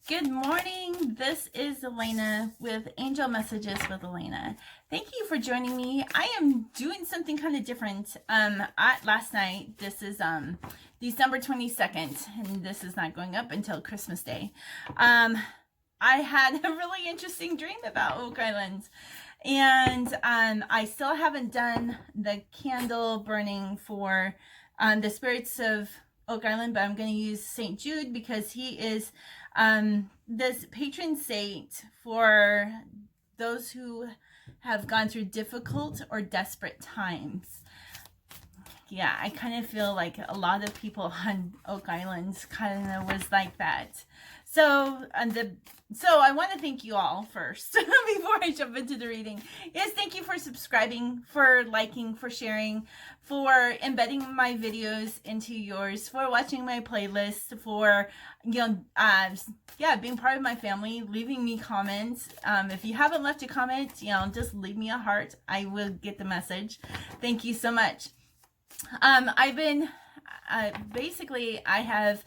Good morning. This is Elena with Angel Messages with Elena. Thank you for joining me. I am doing something kind of different. Last night, this is December 22nd, and this is not going up until Christmas Day. I had a really interesting dream about Oak Island. And I still haven't done the candle burning for the spirits of Oak Island, but I'm going to use St. Jude because he is this patron saint for those who have gone through difficult or desperate times. Yeah, I kind of feel like a lot of people on Oak Island kind of was like that. So I want to thank you all first before I jump into the reading. Yes, thank you for subscribing, for liking, for sharing, for embedding my videos into yours, for watching my playlist, for being part of my family, leaving me comments. If you haven't left a comment, just leave me a heart. I will get the message. Thank you so much. I've been I have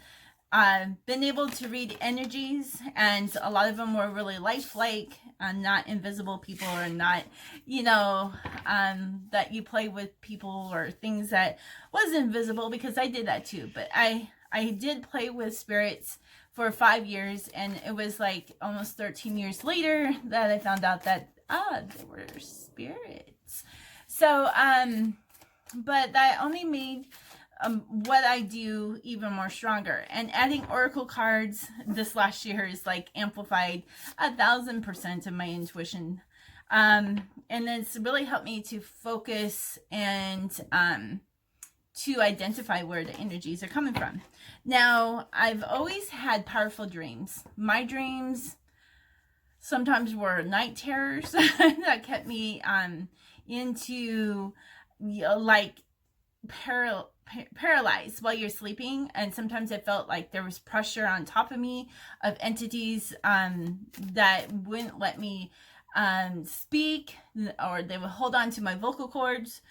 been able to read energies, and a lot of them were really lifelike, not invisible people, or not, that you play with people or things that was invisible, because I did that too. But I did play with spirits for 5 years, and it was like almost 13 years later that I found out that they were spirits. So but that only made what I do even more stronger. And adding oracle cards this last year is like amplified 1,000% of my intuition. And it's really helped me to focus and to identify where the energies are coming from. Now, I've always had powerful dreams. My dreams sometimes were night terrors that kept me into paralyzed while you're sleeping, and sometimes I felt like there was pressure on top of me of entities that wouldn't let me speak, or they would hold on to my vocal cords,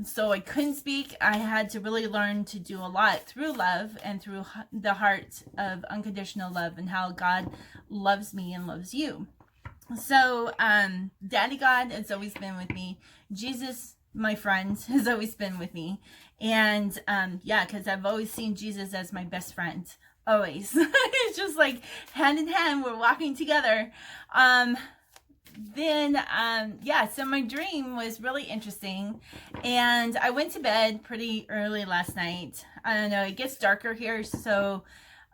so I couldn't speak. I had to really learn to do a lot through love and through the heart of unconditional love, and how God loves me and loves you. So Daddy God has always been with me. Jesus, my friend, has always been with me. And because I've always seen Jesus as my best friend. Always. It's just like hand in hand, we're walking together. So my dream was really interesting, and I went to bed pretty early last night. I don't know, it gets darker here, so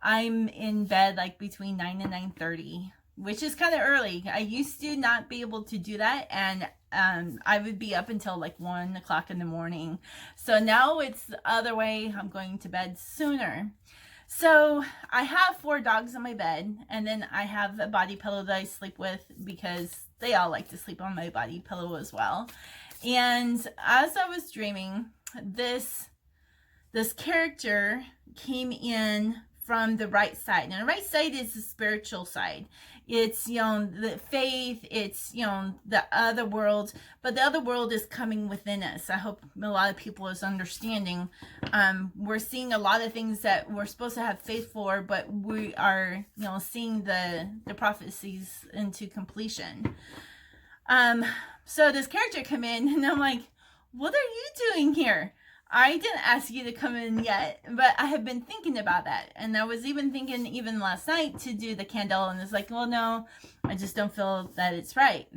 I'm in bed like between 9 and 9:30, which is kind of early. I used to not be able to do that, and I would be up until like 1 o'clock in the morning. So now it's the other way. I'm going to bed sooner. So I have 4 dogs on my bed, and then I have a body pillow that I sleep with, because they all like to sleep on my body pillow as well. And as I was dreaming, this character came in from the right side. And the right side is the spiritual side. It's, the faith, it's, the other world, but the other world is coming within us. I hope a lot of people is understanding. We're seeing a lot of things that we're supposed to have faith for, but we are, seeing the prophecies into completion. So this character come in, and I'm like, what are you doing here? I didn't ask you to come in yet, but I have been thinking about that. And I was even thinking, even last night, to do the candle. And it's like, well, no, I just don't feel that it's right.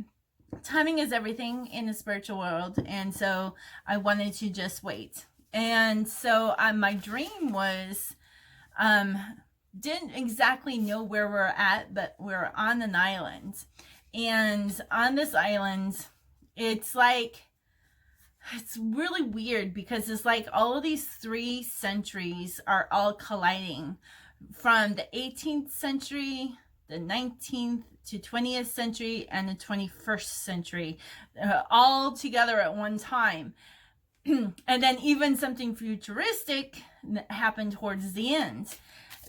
Timing is everything in the spiritual world. And so I wanted to just wait. And so my dream was, didn't exactly know where we're at, but we're on an island. And on this island, it's really weird, because it's like all of these 3 centuries are all colliding, from the 18th century, the 19th to 20th century, and the 21st century, all together at one time. And then even something futuristic happened towards the end.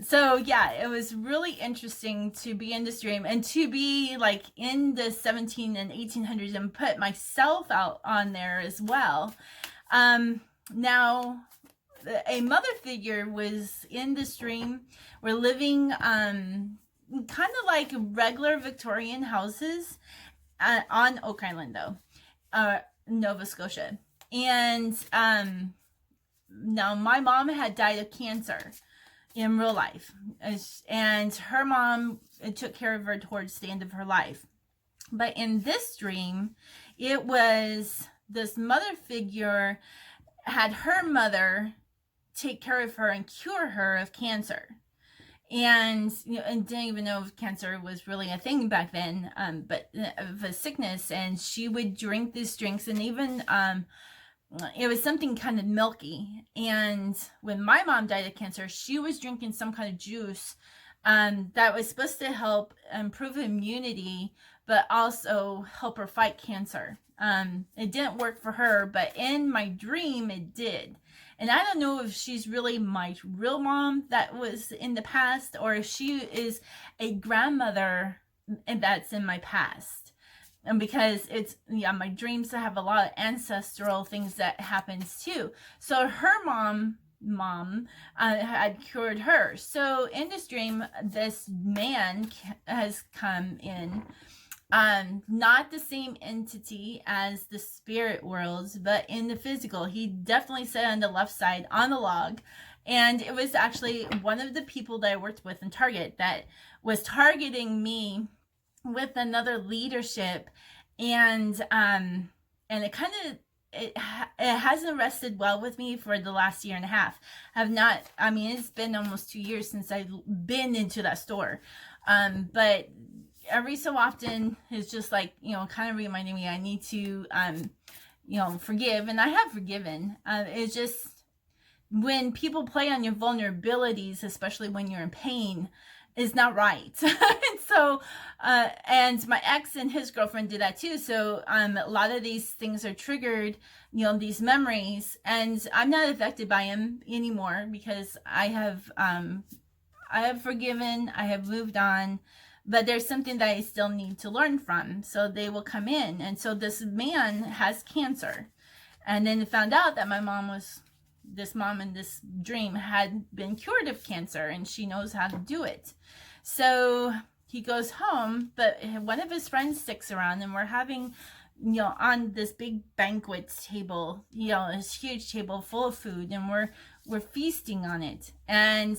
So yeah, it was really interesting to be in this dream, and to be like in the 17 and 1800s, and put myself out on there as well. Now, a mother figure was in this dream. We're living kind of like regular Victorian houses on Oak Island, though, Nova Scotia. And now my mom had died of cancer in real life, and her mom took care of her towards the end of her life. But in this dream, it was this mother figure had her mother take care of her and cure her of cancer. And and didn't even know if cancer was really a thing back then, but of a sickness. And she would drink these drinks, and even it was something kind of milky. And when my mom died of cancer, she was drinking some kind of juice that was supposed to help improve immunity, but also help her fight cancer. It didn't work for her, but in my dream, it did. And I don't know if she's really my real mom that was in the past, or if she is a grandmother that's in my past. And because it's, my dreams have a lot of ancestral things that happens too. So her mom had cured her. So in this dream, this man has come in. Not the same entity as the spirit worlds, but in the physical. He definitely sat on the left side on the log, and it was actually one of the people that I worked with in Target that was targeting me with another leadership, and it kind of it hasn't rested well with me for the last year and a half. It's been almost 2 years since I've been into that store, but every so often it's just like, kind of reminding me I need to, forgive. And I have forgiven. It's just when people play on your vulnerabilities, especially when you're in pain, is not right. And so, and my ex and his girlfriend did that too. So a lot of these things are triggered, these memories, and I'm not affected by them anymore because I have forgiven, I have moved on. But there's something that I still need to learn from. So they will come in. And so this man has cancer. And then found out that this mom in this dream had been cured of cancer, and she knows how to do it. So he goes home, but one of his friends sticks around, and we're having, on this big banquet table, this huge table full of food, and we're feasting on it. And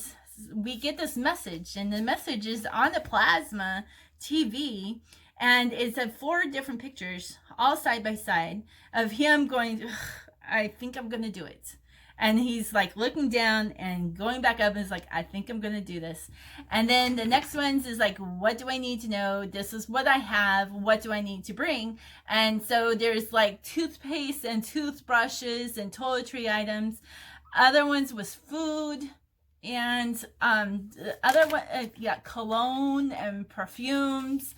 we get this message, and the message is on a plasma TV, and it's 4 different pictures all side by side of him going, I think I'm gonna do it. And he's like looking down and going back up and is like, I think I'm gonna do this. And then the next one's is like, what do I need to know? This is what I have. What do I need to bring? And so there's like toothpaste and toothbrushes and toiletry items. Other ones was food. And the other one, cologne and perfumes.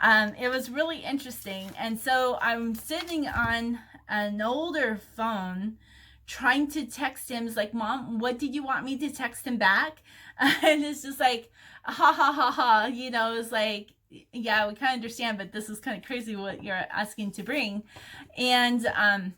It was really interesting. And so I'm sitting on an older phone trying to text him. It's like, Mom, what did you want me to text him back? And it's just like, ha ha ha ha. It's like, yeah, we kind of understand, but this is kind of crazy what you're asking to bring. And on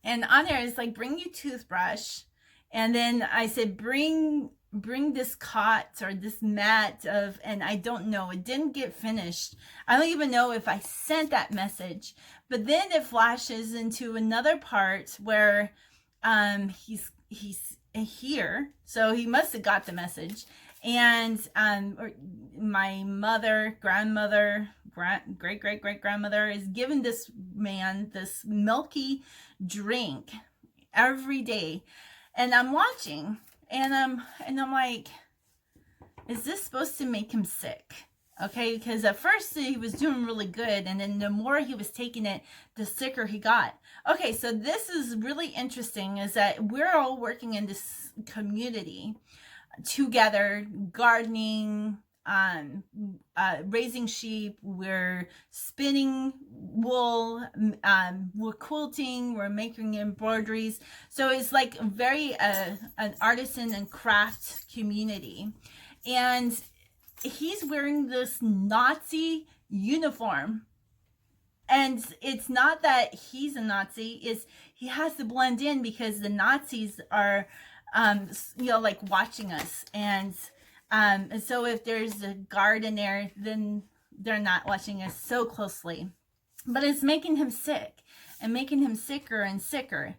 there it's like, bring your toothbrush. And then I said, bring this cot or this mat and I don't know, it didn't get finished. I don't even know if I sent that message. But then it flashes into another part where he's here. So he must have got the message. And my mother, grandmother, great-great-great-grandmother is giving this man this milky drink every day. And I'm watching, and I'm like, is this supposed to make him sick? Okay, because at first he was doing really good, and then the more he was taking it, the sicker he got. Okay, so this is really interesting, is that we're all working in this community together, gardening, raising sheep, we're spinning wool, we're quilting, we're making embroideries. So it's like very an artisan and craft community. And he's wearing this Nazi uniform. And it's not that he's a Nazi, it's he has to blend in because the Nazis are like watching us. And And so if there's a guard in there, then they're not watching us so closely. But it's making him sick and making him sicker and sicker.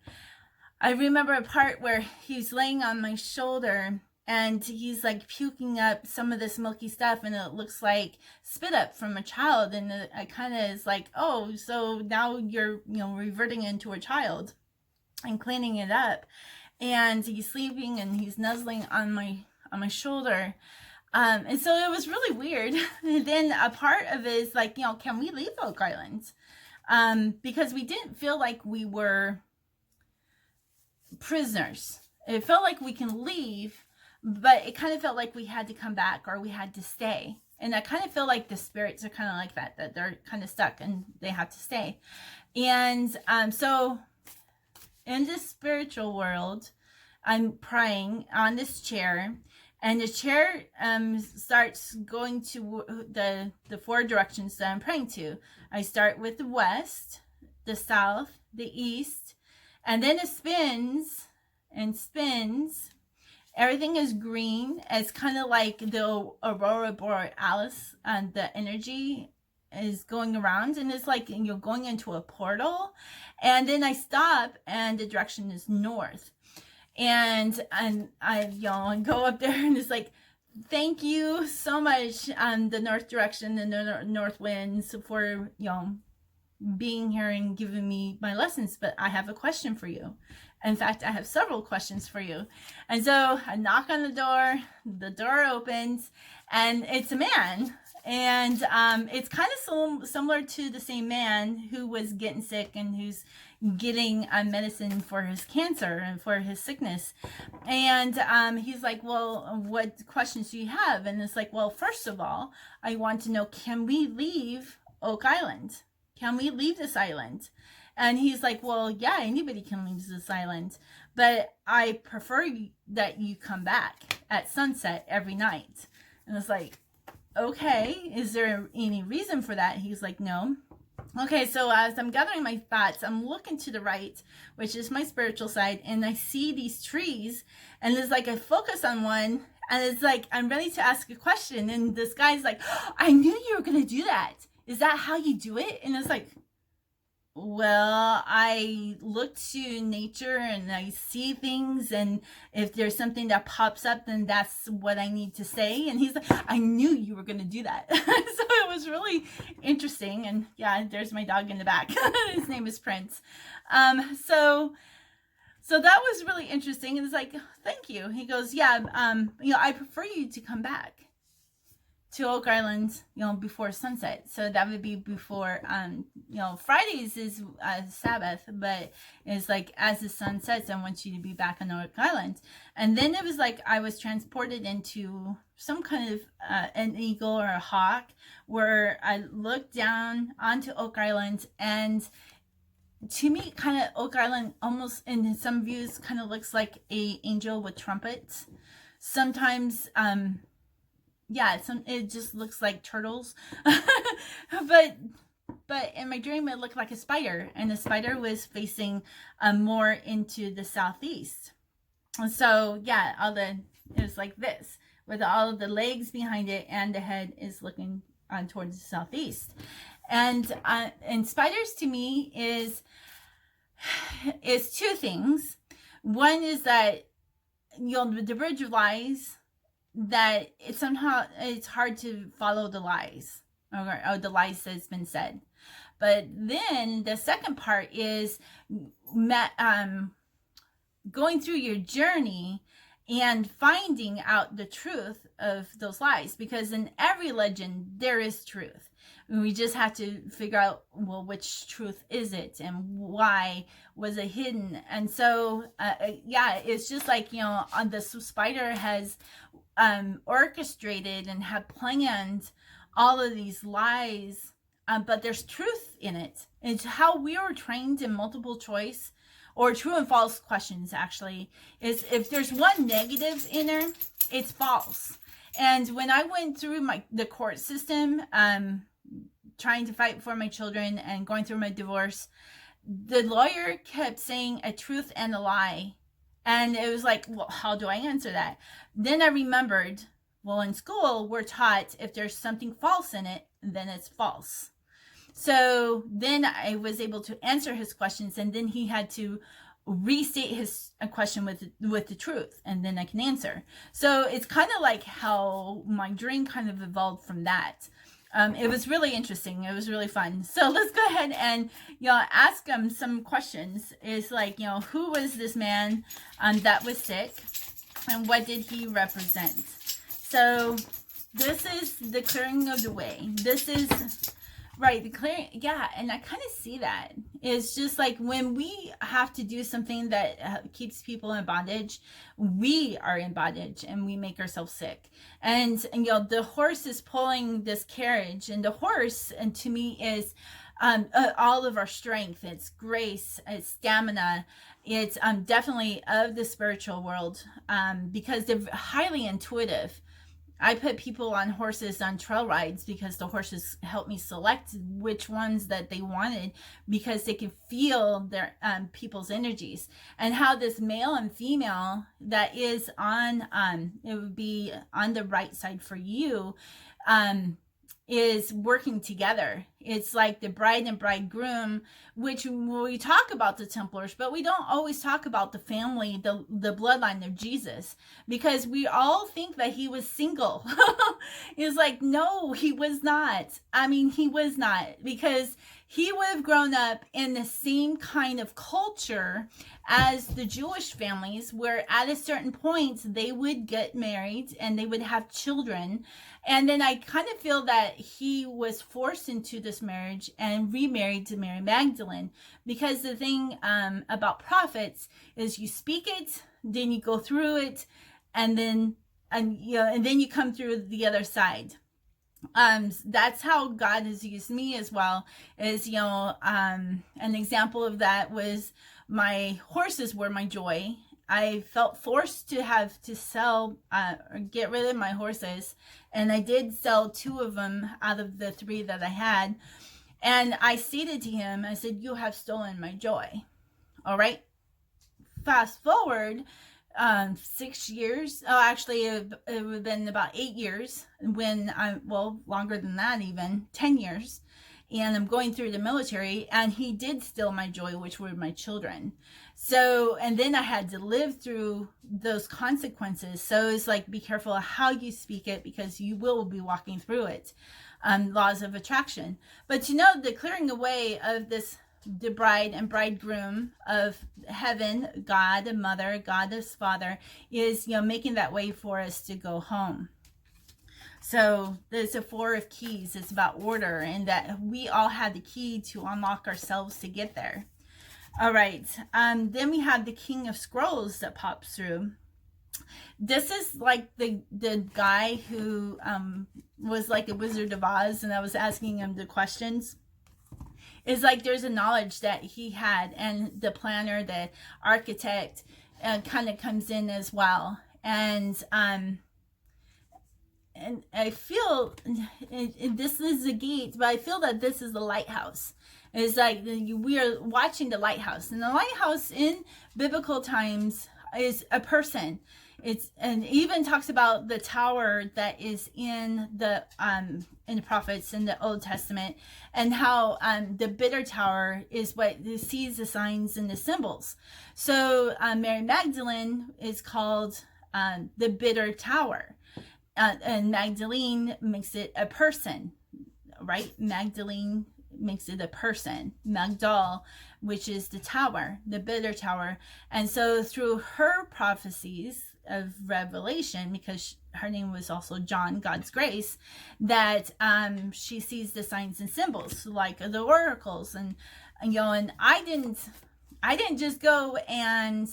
I remember a part where he's laying on my shoulder and he's like puking up some of this milky stuff, and it looks like spit up from a child, and it kind of is like, oh, so now you're reverting into a child and cleaning it up. And he's sleeping and he's nuzzling on my shoulder. And so it was really weird. And then a part of it is like, can we leave Oak Island? Because we didn't feel like we were prisoners. It felt like we can leave, but it kind of felt like we had to come back or we had to stay. And I kind of feel like the spirits are kind of like that they're kind of stuck and they have to stay. And so in this spiritual world, I'm praying on this chair, and the chair starts going to the four directions that I'm praying to. I start with the west, the south, the east, and then it spins and spins. Everything is green. It's kind of like the aurora borealis, and the energy is going around, and it's like you're going into a portal. And then I stop, and the direction is north. And I go up there, and it's like, thank you so much, the north direction, the north winds, for being here and giving me my lessons. But I have a question for you. In fact, I have several questions for you. And so I knock on the door opens, and it's a man. And it's kind of similar to the same man who was getting sick and who's getting medicine for his cancer and for his sickness. And he's like, well, what questions do you have? And it's like, well, first of all, I want to know, can we leave Oak Island? Can we leave this island? And he's like, well, yeah, anybody can leave this island, but I prefer that you come back at sunset every night. And it's like, okay, is there any reason for that? He's like, no. Okay, so as I'm gathering my thoughts, I'm looking to the right, which is my spiritual side, and I see these trees, and it's like I focus on one, and it's like I'm ready to ask a question, and this guy's like, oh, I knew you were going to do that. Is that how you do it? And it's like, well, I look to nature and I see things, and if there's something that pops up, then that's what I need to say. And he's like, I knew you were going to do that. So it was really interesting. And yeah, there's my dog in the back. His name is Prince. So that was really interesting. And it's like, thank you. He goes, yeah, I prefer you to come back to Oak Island, before sunset. So that would be before, Fridays is Sabbath, but it's like as the sun sets, I want you to be back on Oak Island. And then it was like I was transported into some kind of an eagle or a hawk, where I looked down onto Oak Island, and to me, kind of Oak Island almost in some views kind of looks like a angel with trumpets. Sometimes, it just looks like turtles. but in my dream, it looked like a spider, and the spider was facing more into the southeast. And so it was like this, with all of the legs behind it, and the head is looking towards the southeast. And spiders to me is two things. One is that the bridge of lies, that it's hard to follow the lies, or the lies that's been said. But then the second part is going through your journey and finding out the truth of those lies, because in every legend there is truth. We just have to figure out, well, which truth is it, and why was it hidden? And so it's just like, the spider has orchestrated and had planned all of these lies, but there's truth in it. It's how we were trained in multiple choice, or true and false questions, actually, is if there's one negative in there, it's false. And when I went through the court system, trying to fight for my children and going through my divorce, the lawyer kept saying a truth and a lie. And it was like, well, how do I answer that? Then I remembered, Well, in school, we're taught if there's something false in it, then it's false. So then I was able to answer his questions, and then he had to restate his question with the truth, and then I can answer. So it's kind of like how my dream kind of evolved from that. It was really interesting. It was really fun. So let's go ahead and ask him some questions. It's like, who was this man that was sick, and what did he represent? So this is the clearing of the way. This is right, the clearing. Yeah, and I kind of see that. It's just like when we have to do something that keeps people in bondage, we are in bondage and we make ourselves sick. And the horse is pulling this carriage, and the horse, and to me, is all of our strength. It's grace, it's stamina. It's definitely of the spiritual world, because they're highly intuitive. I put people on horses on trail rides because the horses help me select which ones that they wanted, because they can feel their people's energies, and how this male and female that is on it would be on the right side for you is working together. It's like the bride and bridegroom, which we talk about the Templars, but we don't always talk about the family, the bloodline of Jesus, because we all think that he was single. It's like, no, he was not. I mean, he was not, because he would have grown up in the same kind of culture as the Jewish families, where at a certain point they would get married and they would have children. And then I kind of feel that he was forced into this marriage and remarried to Mary Magdalene, because the thing about prophets is you speak it, then you go through it, and then you come through the other side. That's how God has used me as well. Is an example of that was my horses were my joy. I felt forced to have to sell or get rid of my horses, and I did sell 2 of them out of the 3 that I had. And I stated to him, I said, "You have stolen my joy." All right. Fast forward 6 years. Oh, actually, it would have been about 8 years when longer than that, even 10 years. And I'm going through the military, and he did steal my joy, which were my children. So, and then I had to live through those consequences. So it's like, be careful how you speak it, because you will be walking through it. Laws of attraction. But the clearing away of this, the bride and bridegroom of heaven, God the Mother, God the Father, is making that way for us to go home. So there's a 4 of keys. It's about order, and that we all have the key to unlock ourselves to get there. All right. Then we have the King of Scrolls that pops through. This is like the guy who was like the Wizard of Oz, and I was asking him the questions. It's like there's a knowledge that he had, and the planner, the architect, kind of comes in as well. And I feel, this is the gate, but I feel that this is the lighthouse. It's like we are watching the lighthouse, and the lighthouse in biblical times is a person. And even talks about the tower that is in the prophets in the Old Testament, and how the bitter tower is what sees the signs and the symbols. So Mary Magdalene is called the bitter tower. And Magdalene makes it a person, right? Magdalene makes it a person. Magdal, which is the tower, the bitter tower. And so through her prophecies of Revelation, because her name was also John, God's grace, that she sees the signs and symbols, like the oracles. And I didn't just go and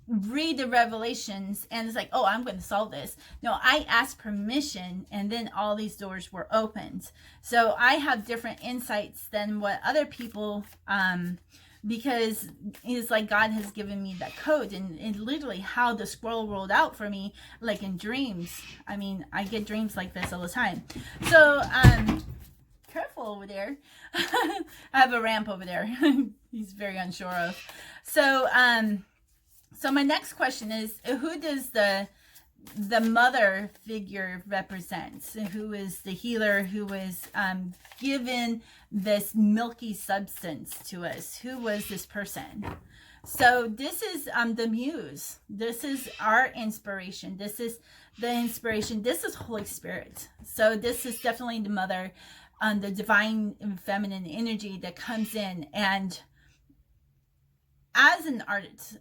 read the revelations and it's like, oh, I'm going to solve this. No, I asked permission, and then all these doors were opened. So I have different insights than what other people, because it's like God has given me that code, and literally how the scroll rolled out for me, like in dreams. I mean, I get dreams like this all the time. So careful over there. I have a ramp over there. He's very unsure of. So my next question is, who does the the mother figure represents, who is the healer, who was given this milky substance to us. Who was this person? So this is the muse. This is our inspiration. This is the inspiration. This is Holy Spirit. So this is definitely the mother, the divine feminine energy that comes in. And as an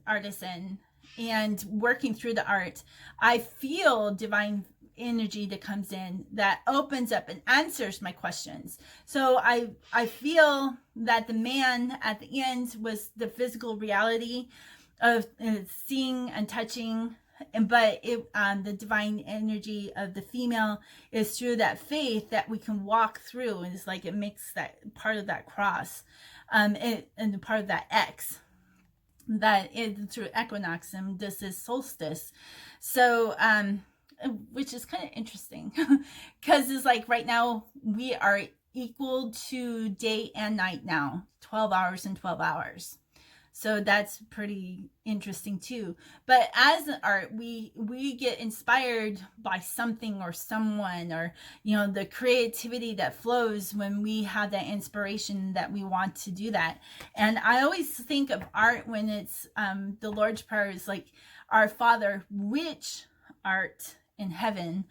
artisan and working through the art, I feel divine energy that comes in that opens up and answers my questions. So I feel that the man at the end was the physical reality of seeing and touching, but the divine energy of the female is through that faith that we can walk through, and it's like it makes that part of that cross, and part of that X. That is through equinox, and this is solstice. So which is kind of interesting because it's like right now we are equal to day and night now, 12 hours and 12 hours. So that's pretty interesting too. But as art, we get inspired by something or someone, or the creativity that flows when we have that inspiration that we want to do that. And I always think of art when it's the Lord's Prayer is like, our Father, which art in heaven,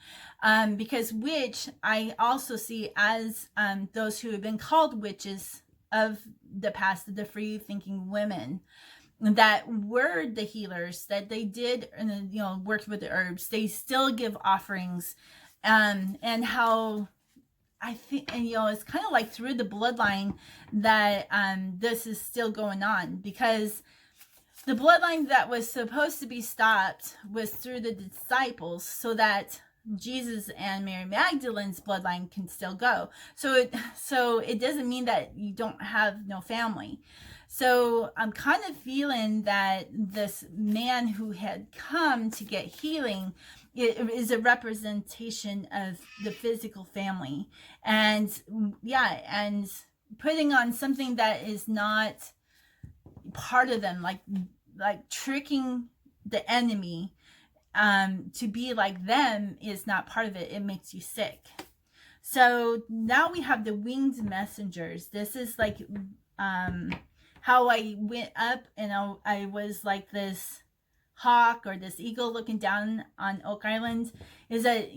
because which I also see as those who have been called witches of the past, the free thinking women that were the healers, that they did work with the herbs, they still give offerings, and how I think, and it's kind of like through the bloodline that this is still going on, because the bloodline that was supposed to be stopped was through the disciples, so that Jesus and Mary Magdalene's bloodline can still go. So it doesn't mean that you don't have no family. So I'm kind of feeling that this man who had come to get healing is a representation of the physical family, and and putting on something that is not part of them, like tricking the enemy to be like them is not part of it. It makes you sick. So now we have the winged messengers. This is like how I went up and I was like this hawk or this eagle looking down on Oak Island, is that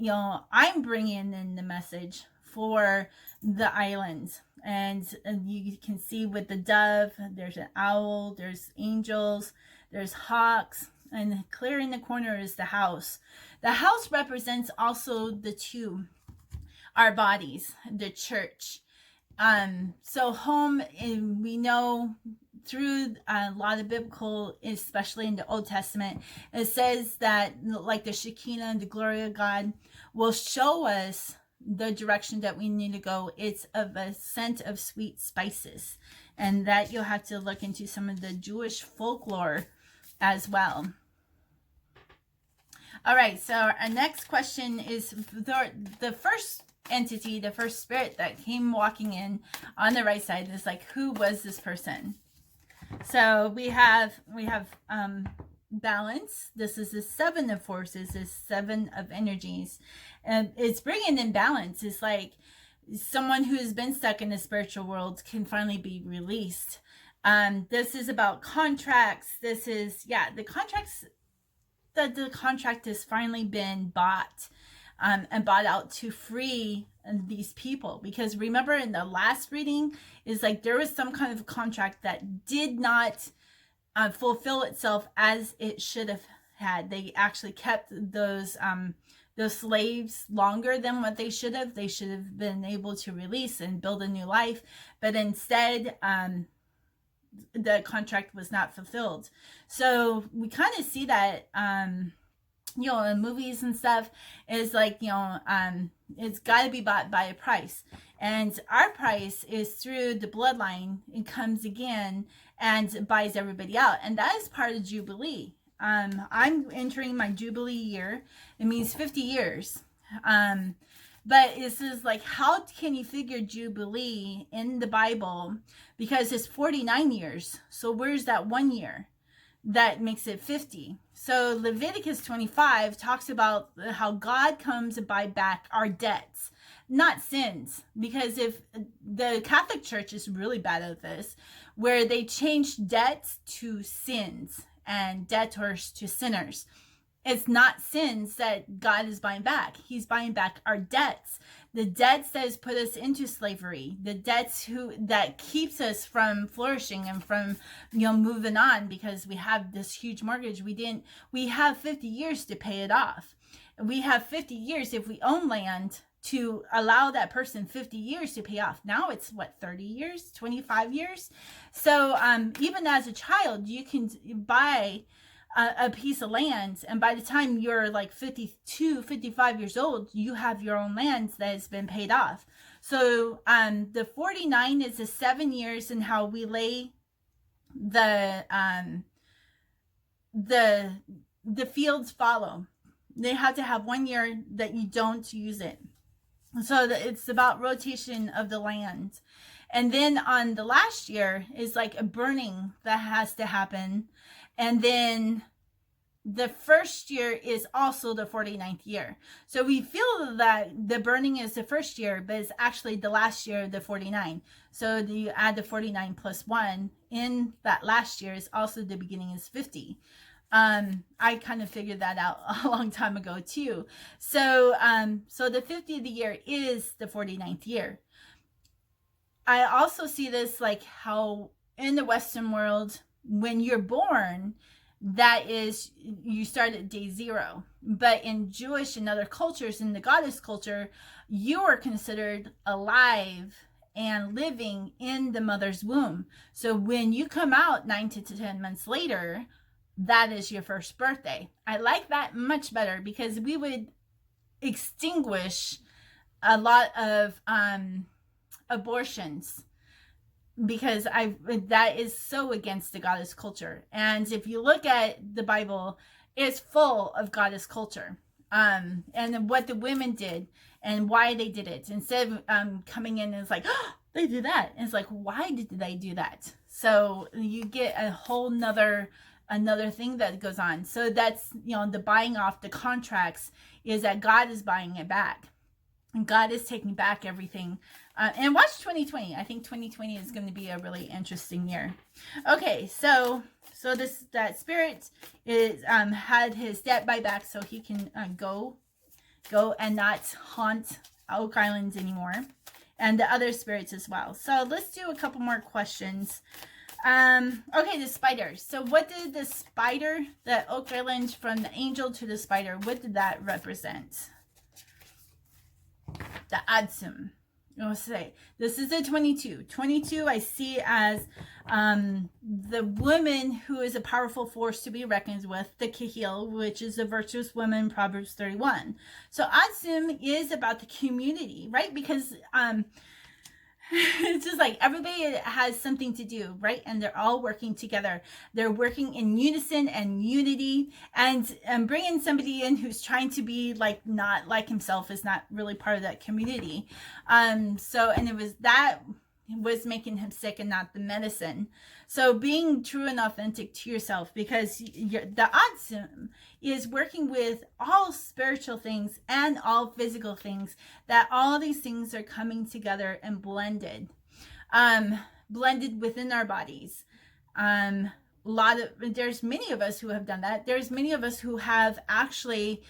I'm bringing in the message for the island. And you can see with the dove, there's an owl, there's angels, there's hawks, and clear in the corner is the house. The house represents also the two, our bodies, the church. So home, we know through a lot of biblical, especially in the Old Testament, it says that like the Shekinah and the glory of God will show us the direction that we need to go. It's of a scent of sweet spices, and that you'll have to look into some of the Jewish folklore as well. All right, so our next question is the first entity, the first spirit that came walking in on the right side is like, who was this person? So we have balance. This is the 7 of forces, is 7 of energies, and it's bringing in balance. It's like someone who's been stuck in the spiritual world can finally be released. This is about contracts. This is the contracts, that the contract has finally been bought and bought out to free these people. Because remember in the last reading is like there was some kind of contract that did not fulfill itself as it should have had. They actually kept those slaves longer than what they should have. They should have been able to release and build a new life, but instead the contract was not fulfilled. So we kind of see that in movies and stuff, is like it's got to be bought by a price, and our price is through the bloodline. It comes again and buys everybody out, and that is part of Jubilee. I'm entering my Jubilee year. It means 50 years. But this is like, how can you figure Jubilee in the Bible? Because it's 49 years. So where's that 1 year? that makes it 50. So Leviticus 25 talks about how God comes to buy back our debts, not sins. Because if the Catholic Church is really bad at this, where they change debts to sins and debtors to sinners. It's not sins that God is buying back. He's buying back our debts. The debts that has put us into slavery, the debts that keeps us from flourishing and from, moving on, because we have this huge mortgage. We have 50 years to pay it off. We have 50 years if we own land to allow that person 50 years to pay off. Now it's 30 years, 25 years. So even as a child, you can buy a piece of land, and by the time you're like 52, 55 years old, you have your own land that has been paid off. So the 49 is the 7 years in how we lay the fields follow. They have to have 1 year that you don't use it. So it's about rotation of the land. And then on the last year is like a burning that has to happen. And then the first year is also the 49th year. So we feel that the burning is the first year, but it's actually the last year, the 49. So you add the 49 plus 1 in that last year is also the beginning is 50. I kind of figured that out a long time ago too. So the 50th year is the 49th year. I also see this like how in the Western world, when you're born, that is, you start at day 0. But in Jewish and other cultures, in the goddess culture, you are considered alive and living in the mother's womb. So when you come out 9 to 10 months later, that is your first birthday. I like that much better because we would extinguish a lot of abortions, because that is so against the goddess culture. And if you look at the Bible, it's full of goddess culture, and what the women did and why they did it. Instead of coming in and it's like, oh, they do that, and it's like, why did they do that? So you get a whole another thing that goes on. So that's, the buying off the contracts is that God is buying it back. And God is taking back everything. And watch 2020. I think 2020 is going to be a really interesting year. Okay, so that spirit is had his debt buyback, so he can go and not haunt Oak Island anymore, and the other spirits as well. So let's do a couple more questions. Okay, the spiders. So what did the spider, the Oak Island, from the angel to the spider, what did that represent? The Adsum. I'll say this is a 22. 22 I see as the woman who is a powerful force to be reckoned with, the Kahil, which is a virtuous woman, Proverbs 31. So Adsum is about the community, right? Because it's just like everybody has something to do, right? And they're all working together. They're working in unison and unity, and bringing somebody in who's trying to be like not like himself is not really part of that community. And it was that was making him sick and not the medicine. So being true and authentic to yourself, because the Adsum is working with all spiritual things and all physical things, that all these things are coming together and blended within our bodies. There's many of us who have done that. There's many of us who have actually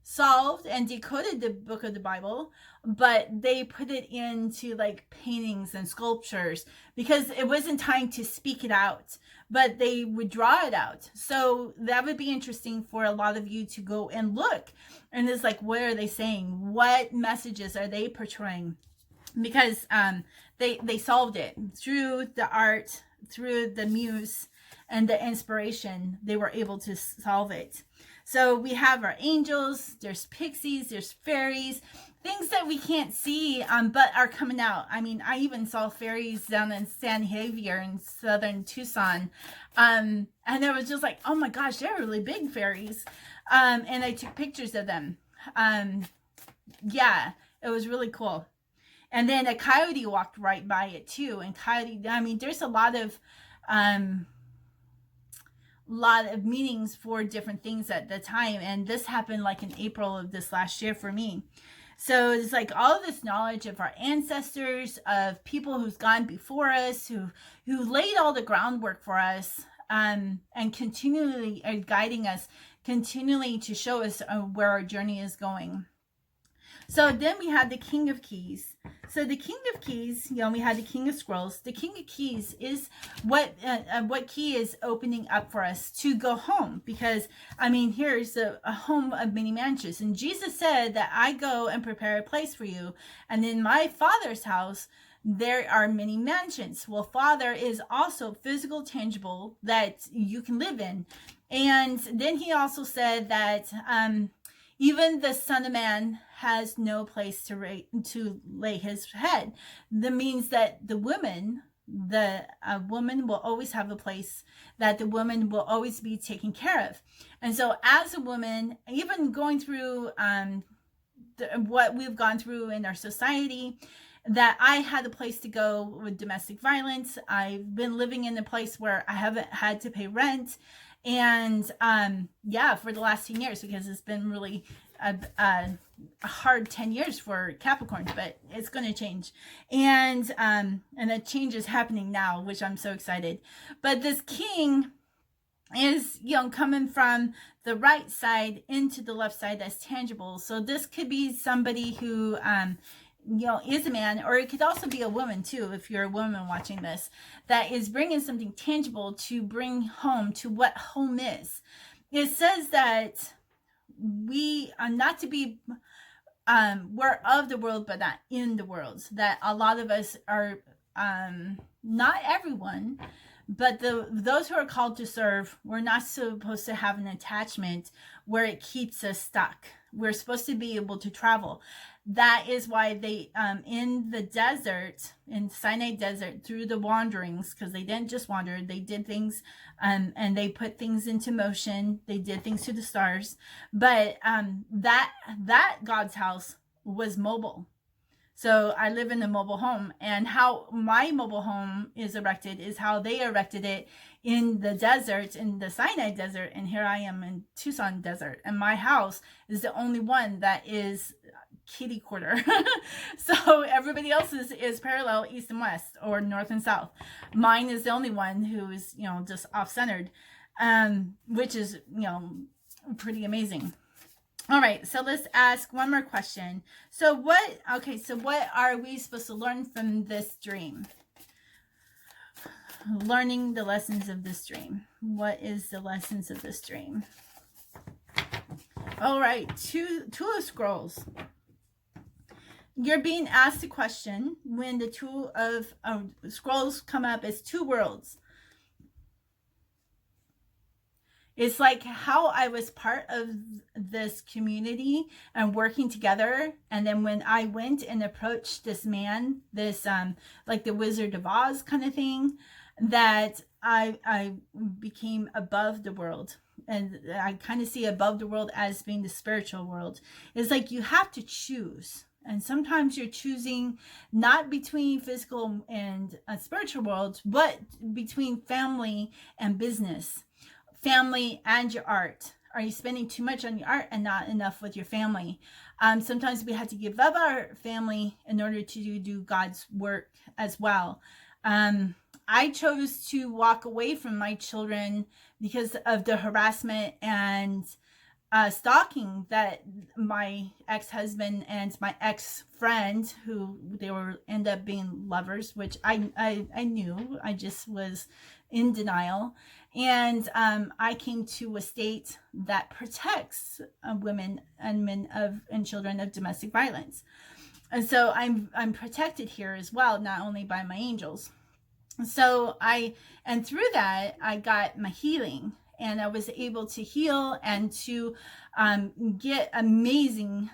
solved and decoded the book of the Bible, but they put it into like paintings and sculptures because it wasn't time to speak it out, but they would draw it out. So that would be interesting for a lot of you to go and look, and it's like, what are they saying? What messages are they portraying? Because they solved it through the art, through the muse and the inspiration. They were able to solve it. So we have our angels, there's pixies, there's fairies, things that we can't see, but are coming out. I mean, I even saw fairies down in San Javier in southern Tucson. And I was just like, oh my gosh, they're really big fairies. And I took pictures of them. Yeah, it was really cool. And then a coyote walked right by it too. And coyote, I mean, there's a lot of lot of meanings for different things at the time. And this happened like in April of this last year for me. So it's like all of this knowledge of our ancestors, of people who's gone before us, who laid all the groundwork for us, and continually are guiding us, continually to show us where our journey is going. So then we had the King of Keys. So the King of Keys, we had the King of Scrolls. The King of Keys is what key is opening up for us to go home. Because, here's a home of many mansions. And Jesus said that I go and prepare a place for you. And in my Father's house, there are many mansions. Well, Father is also physical, tangible, that you can live in. And then he also said that even the Son of Man has no place to lay his head. That means that the woman will always have a place, that the woman will always be taken care of. And so as a woman, even going through what we've gone through in our society, that I had a place to go with domestic violence. I've been living in a place where I haven't had to pay rent. And for the last 10 years, because it's been really a hard 10 years for Capricorns, but it's going to change. And that change is happening now, which I'm so excited. But this king is, coming from the right side into the left side that's tangible. So this could be somebody who, is a man, or it could also be a woman too, if you're a woman watching this, that is bringing something tangible to bring home to what home is. It says that we are not to be, we're of the world, but not in the world. That a lot of us are, not everyone, but those who are called to serve, we're not supposed to have an attachment where it keeps us stuck. We're supposed to be able to travel. That is why they, in the desert, in Sinai desert, through the wanderings, because they didn't just wander, they did things, and they put things into motion. They did things to the stars. But that God's house was mobile. So I live in a mobile home, and how my mobile home is erected is how they erected it in the desert, in the Sinai desert. And here I am in Tucson desert, and my house is the only one that is kitty quarter. So everybody else's is parallel east and west, or north and south. Mine is the only one who is, just off-centered, which is, pretty amazing. All right, so let's ask one more question. So what are we supposed to learn from this dream? Learning the lessons of this dream. What is the lessons of this dream? All right, two of scrolls. You're being asked a question when the two of scrolls come up as two worlds. It's like how I was part of this community and working together. And then when I went and approached this man, this like the Wizard of Oz kind of thing, that I became above the world. And I kind of see above the world as being the spiritual world. It's like you have to choose. And sometimes you're choosing not between physical and spiritual worlds, but between family and business. Family and your art. Are you spending too much on your art and not enough with your family? Sometimes we have to give up our family in order to do God's work as well. I chose to walk away from my children because of the harassment and stalking that my ex-husband and my ex-friend, who they were end up being lovers, which I knew. I just was in denial. And I came to a state that protects women and men and children of domestic violence. And so I'm protected here as well, not only by my angels. So through that, I got my healing, and I was able to heal and to get amazing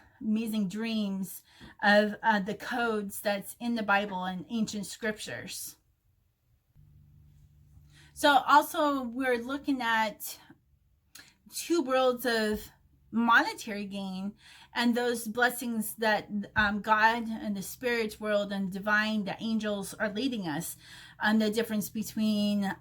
dreams of the codes that's in the Bible and ancient scriptures. So also we're looking at two worlds of monetary gain and those blessings that God and the spirit world and divine, the angels are leading us. The difference between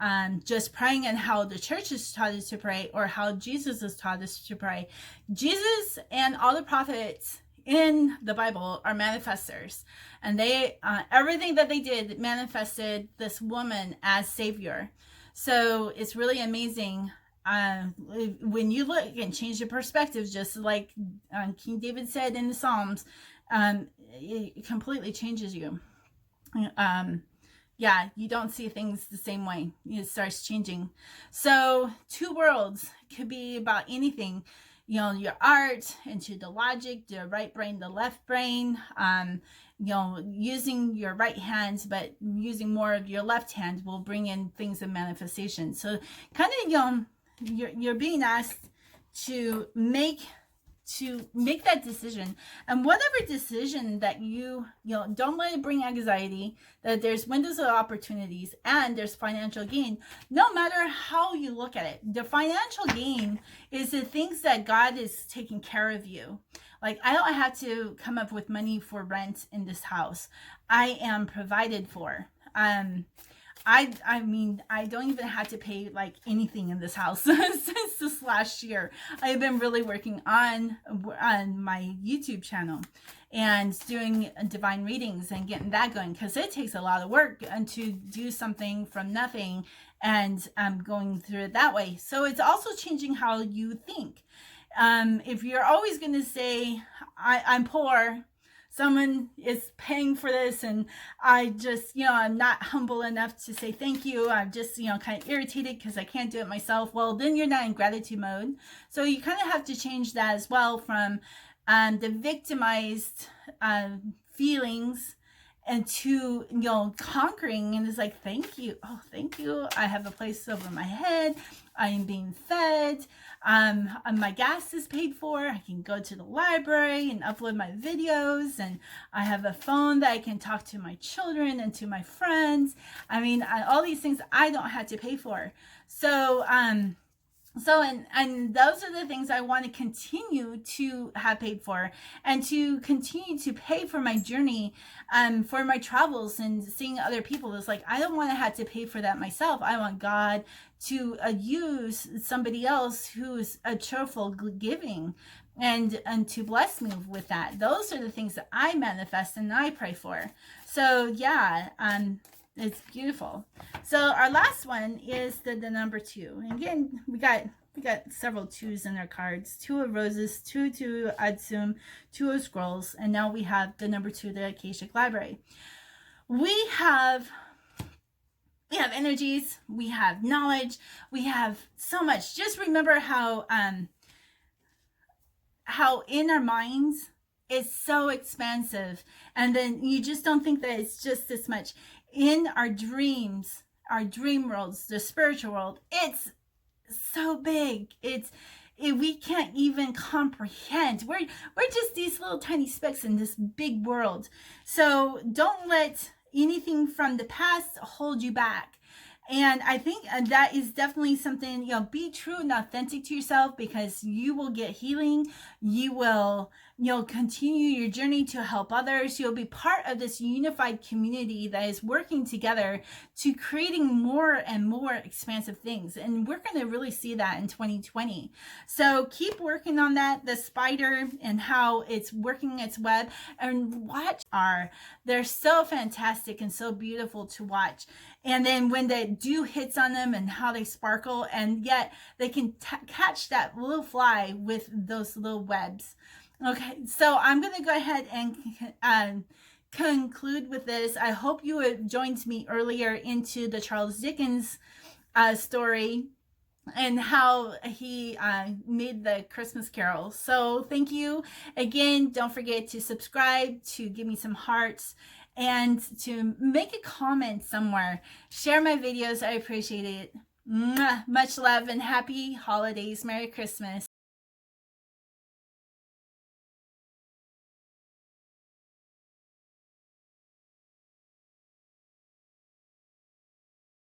just praying and how the church has taught us to pray, or how Jesus has taught us to pray. Jesus and all the prophets in the Bible are manifestors, and they everything that they did manifested this woman as Savior. So it's really amazing when you look and change your perspective, just like King David said in the Psalms. It completely changes you. Yeah, you don't see things the same way. It starts changing. So 2 worlds could be about anything, your art, into the logic, the right brain, the left brain, using your right hand, but using more of your left hand will bring in things of manifestation. So kind of, you're being asked to make that decision, and whatever decision that you don't let it bring anxiety, that there's windows of opportunities and there's financial gain. No matter how you look at it, the financial gain is the things that God is taking care of you. Like, I don't have to come up with money for rent in this house. I am provided for. I mean, I don't even have to pay like anything in this house since this last year. I've been really working on my YouTube channel and doing divine readings and getting that going, because it takes a lot of work and to do something from nothing, and going through it that way. So it's also changing how you think. If you're always going to say, I'm poor, someone is paying for this, and I just, I'm not humble enough to say thank you. I'm just, kind of irritated because I can't do it myself. Well, then you're not in gratitude mode. So you kind of have to change that as well, from the victimized feelings, and to, conquering, and it's like, thank you. Oh, thank you. I have a place over my head. I am being fed. My gas is paid for. I can go to the library and upload my videos, and I have a phone that I can talk to my children and to my friends. I mean, all these things I don't have to pay for. So, and those are the things I want to continue to have paid for, and to continue to pay for my journey, for my travels and seeing other people. It's like, I don't want to have to pay for that myself. I want God to use somebody else who's a cheerful giving, and to bless me with that. Those are the things that I manifest and I pray for. So yeah, it's beautiful. So our last one is the number 2. And again, we got several 2s in our cards. 2 of roses, 2 to Adsum, 2 of scrolls, and now we have the number 2, the Akashic Library. We have energies, we have knowledge, we have so much. Just remember how in our minds it's so expansive, and then you just don't think that it's just this much. In our dreams, our dream worlds, the spiritual world, it's so big. We can't even comprehend. We're just these little tiny specks in this big world. So don't let anything from the past hold you back. And I think that is definitely something, be true and authentic to yourself, because you will get healing. You will, continue your journey to help others. You'll be part of this unified community that is working together to creating more and more expansive things. And we're going to really see that in 2020. So keep working on that, the spider and how it's working its web, and watch they're so fantastic and so beautiful to watch. And then when the dew hits on them and how they sparkle, and yet they can catch that little fly with those little webs. Okay, so I'm going to go ahead and conclude with this. I hope you had joined me earlier into the Charles Dickens story and how he made the Christmas Carol. So thank you again. Don't forget to subscribe, to give me some hearts, and to make a comment somewhere. Share my videos. I appreciate it. Much love and happy holidays. Merry Christmas.